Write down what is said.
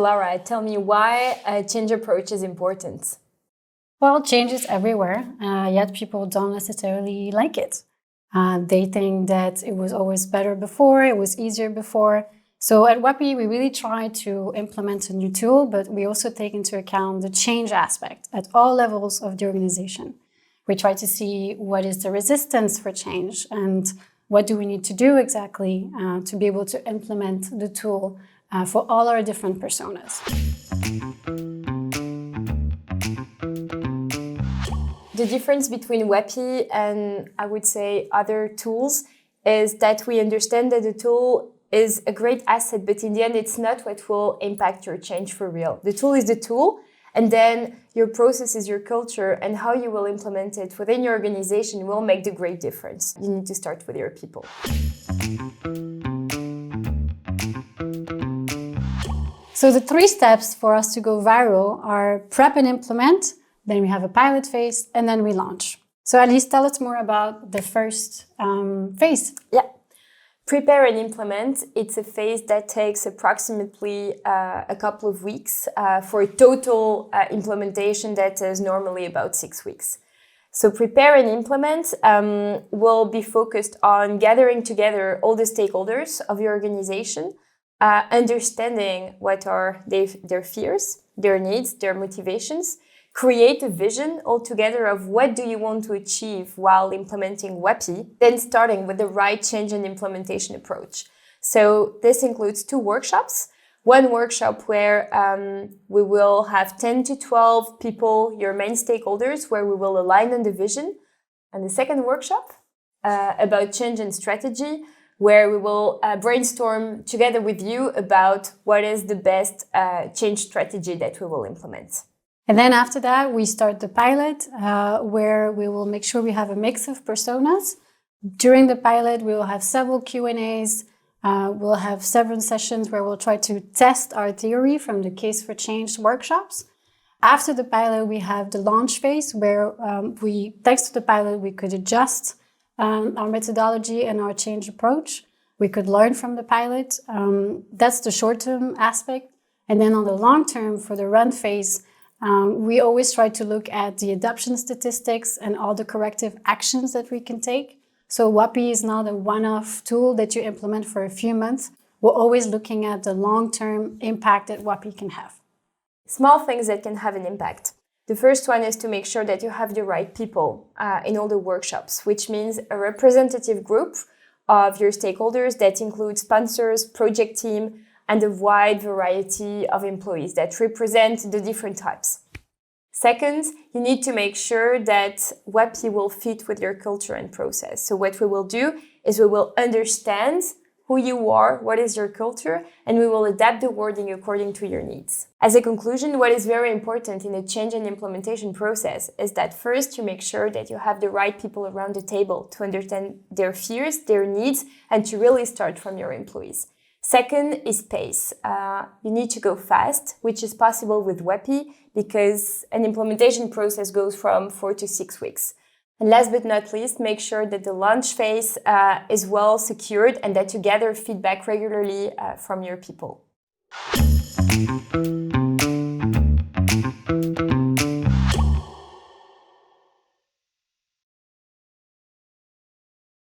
Lara, tell me why a change approach is important. Well, change is everywhere, yet people don't necessarily like it. They think that it was always better before, it was easier before. So at Huapii, we really try to implement a new tool, but we also take into account the change aspect at all levels of the organization. We try to see what is the resistance for change and what do we need to do exactly to be able to implement the tool for all our different personas. The difference between Huapii and, I would say, other tools is that we understand that the tool is a great asset, but in the end, it's not what will impact your change for real. The tool is the tool, and then your process is your culture, and how you will implement it within your organization will make the great difference. You need to start with your people. So the 3 steps for us to go viral are prep and implement, then we have a pilot phase, and then we launch. So Alice, tell us more about the first phase. Yeah. Prepare and implement, it's a phase that takes approximately a couple of weeks for a total implementation that is normally about 6 weeks. So prepare and implement will be focused on gathering together all the stakeholders of your organization, understanding what are their fears, their needs, their motivations, create a vision altogether of what do you want to achieve while implementing Huapii, then starting with the right change and implementation approach. So this includes 2 workshops. One workshop where we will have 10 to 12 people, your main stakeholders, where we will align on the vision. And the second workshop about change and strategy, where we will brainstorm together with you about what is the best change strategy that we will implement. And then after that, we start the pilot, where we will make sure we have a mix of personas. During the pilot, we will have several Q&As. We'll have several sessions where we'll try to test our theory from the Case for Change workshops. After the pilot, we have the launch phase, where thanks to the pilot, we could adjust our methodology and our change approach. We could learn from the pilot. That's the short-term aspect. And then on the long term, for the run phase, we always try to look at the adoption statistics and all the corrective actions that we can take. So Huapii is not a one-off tool that you implement for a few months. We're always looking at the long-term impact that Huapii can have. Small things that can have an impact. The first one is to make sure that you have the right people in all the workshops, which means a representative group of your stakeholders that includes sponsors, project team, and a wide variety of employees that represent the different types. Second, you need to make sure that Huapii will fit with your culture and process. So what we will do is we will understand who you are, what is your culture, and we will adapt the wording according to your needs. As a conclusion, what is very important in a change and implementation process is that first you make sure that you have the right people around the table to understand their fears, their needs, and to really start from your employees. Second is pace. You need to go fast, which is possible with Huapii because an implementation process goes from 4 to 6 weeks. And last but not least, make sure that the launch phase is well secured and that you gather feedback regularly from your people.